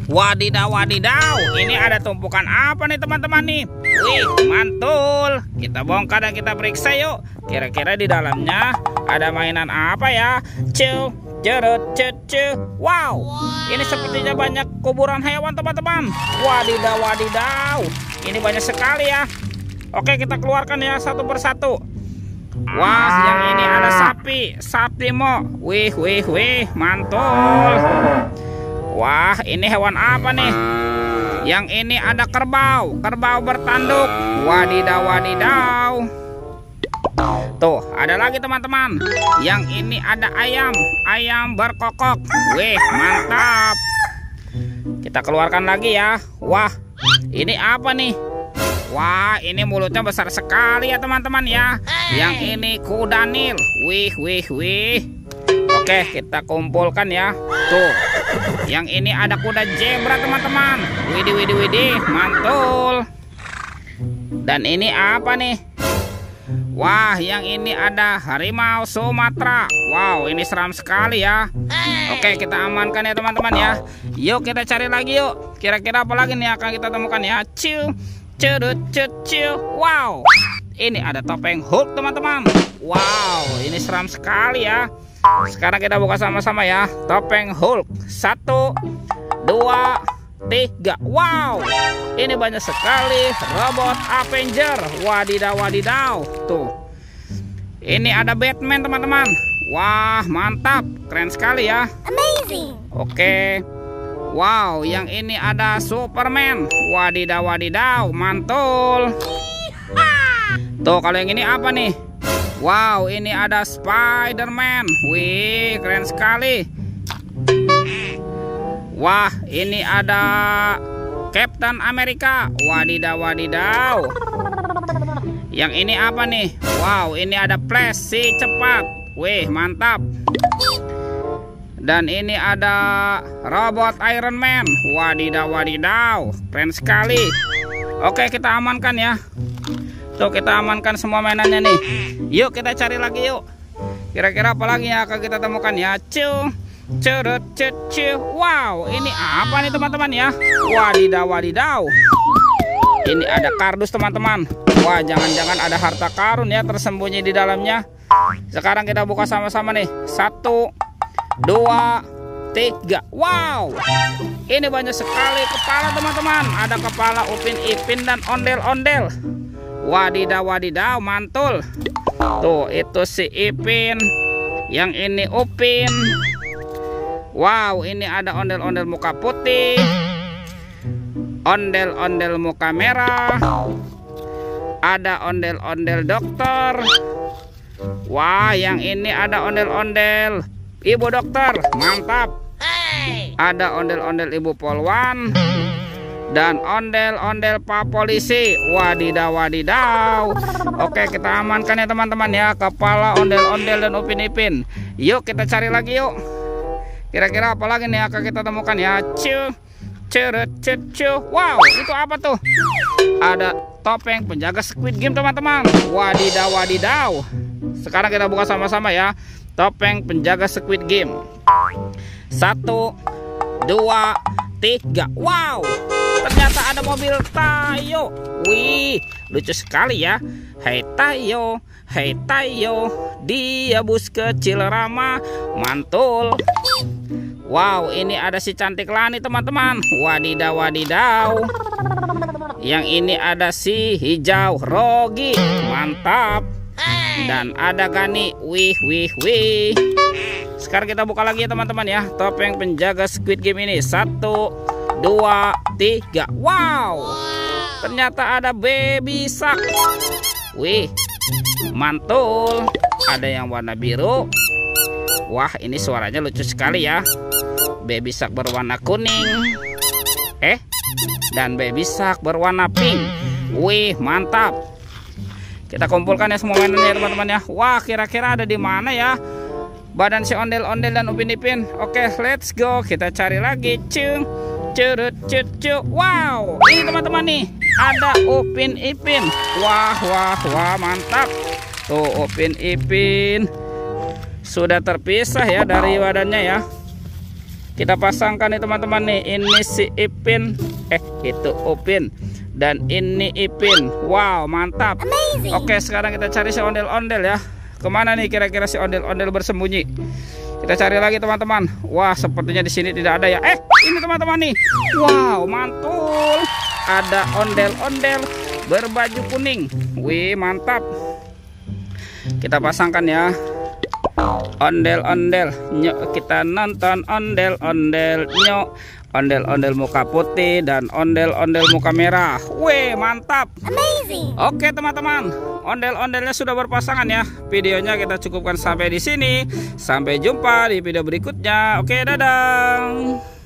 Wadidaw, wadidaw. Ini ada tumpukan apa nih teman-teman nih? Wih, mantul. Kita bongkar dan kita periksa yuk. Kira-kira di dalamnya ada mainan apa ya? Cu, cerut, cucu. Wow, ini sepertinya banyak kuburan hewan teman-teman. Wadidaw, wadidaw. Ini banyak sekali ya. Oke, kita keluarkan ya satu persatu. Wah, yang ini ada sapi. Sapi mo. Wih, wih, wih. Mantul. Wah, ini hewan apa nih? Yang ini ada kerbau. Kerbau bertanduk. Wadidaw, wadidaw. Tuh, ada lagi teman-teman. Yang ini ada ayam. Ayam berkokok. Wih, mantap. Kita keluarkan lagi ya. Wah, ini apa nih? Wah, ini mulutnya besar sekali ya teman-teman ya. Yang ini kuda Nil. Wih, wih, wih. Oke, kita kumpulkan ya. Tuh, yang ini ada kuda zebra teman-teman. Widih, widih, widih, mantul. Dan ini apa nih? Wah, yang ini ada harimau Sumatera. Wow, ini seram sekali ya. Oke, kita amankan ya teman-teman ya. Yuk kita cari lagi yuk. Kira-kira apa lagi nih akan kita temukan ya. Ciu, cerut, cucu. Wow, ini ada topeng Hulk teman-teman. Wow, ini seram sekali ya. Sekarang kita buka sama-sama ya. Topeng Hulk. 1, 2, 3. Wow, ini banyak sekali robot Avenger. Wadidaw, wadidaw. Tuh, ini ada Batman teman-teman. Wah, mantap, keren sekali ya. Amazing. Oke. Wow, yang ini ada Superman. Wadidaw, wadidaw, mantul. Tuh, kalau yang ini apa nih? Wow, ini ada Spider-Man. Wih, keren sekali. Wah, ini ada Captain America. Wadidaw, wadidaw. Yang ini apa nih? Wow, ini ada Flash si cepat. Wih, mantap. Dan ini ada robot Iron Man. Wadidaw, wadidaw, keren sekali. Oke, kita amankan ya. Tuh, kita amankan semua mainannya nih. Yuk kita cari lagi yuk. Kira-kira apa lagi yang akan kita temukan ya? Cu, cerut, cucu. Wow, ini apa nih teman-teman ya? Wadidaw, wadidaw. Ini ada kardus teman-teman. Wah, jangan-jangan ada harta karun ya tersembunyi di dalamnya. Sekarang kita buka sama-sama nih. 1, 2, 3. Wow, ini banyak sekali kepala teman-teman. Ada kepala Upin Ipin dan ondel-ondel. Wadidaw, wadidaw, mantul. Tuh, itu si Ipin. Yang ini Upin. Wow, ini ada ondel-ondel muka putih, ondel-ondel muka merah, ada ondel-ondel dokter. Wah, yang ini ada ondel-ondel ibu dokter. Mantap. Ada ondel-ondel ibu polwan dan ondel-ondel pak polisi. Wadidaw, wadidaw. Oke, kita amankan ya teman-teman ya. Kepala ondel-ondel dan Upin Ipin. Yuk kita cari lagi yuk. Kira-kira apa lagi nih akan kita temukan ya. Cu, cerut, cucu. Wow, itu apa tuh? Ada topeng penjaga Squid Game teman-teman. Wadidaw, wadidaw. Sekarang kita buka sama-sama ya. Topeng penjaga Squid Game. 1, 2, 3. Wow, ternyata ada mobil Tayo. Wih, lucu sekali ya. Hei Tayo, hei Tayo, dia bus kecil ramah. Mantul. Wow, ini ada si cantik Lani teman-teman. Wadidaw, wadidaw. Yang ini ada si hijau Rogi. Mantap. Dan ada Gani. Wih, wih, wih. Sekarang kita buka lagi ya teman-teman ya. Topeng penjaga Squid Game ini. 1, 2, 3. Wow, ternyata ada Baby Shark. Wih, mantul. Ada yang warna biru. Wah, ini suaranya lucu sekali ya. Baby Shark berwarna kuning. Dan Baby Shark berwarna pink. Wih, mantap. Kita kumpulkan ya semua mainannya teman-teman ya. Wah, kira-kira ada di mana ya badan si ondel-ondel dan Upin Ipin? Oke, let's go. Kita cari lagi. Cung, cerut, cucu. Wow, ini teman-teman nih ada Upin Ipin. Wah, wah, wah, mantap. Tuh, Upin Ipin sudah terpisah ya dari badannya ya. Kita pasangkan nih teman-teman nih. Ini si Ipin, itu Upin, dan ini Ipin. Wow, mantap. Amazing. Oke, sekarang kita cari si ondel-ondel ya. Kemana nih kira-kira si ondel-ondel bersembunyi? Kita cari lagi teman-teman. Wah, sepertinya di sini tidak ada ya. Ini teman-teman nih. Wow, mantul. Ada ondel-ondel berbaju kuning. Wih, mantap. Kita pasangkan ya. Ondel-ondel, nyok, kita nonton ondel-ondel, nyok. Ondel-ondel muka putih dan ondel-ondel muka merah. Wih, mantap. Amazing. Oke teman-teman, ondel-ondelnya sudah berpasangan ya. Videonya kita cukupkan sampai di sini. Sampai jumpa di video berikutnya. Oke, dadah.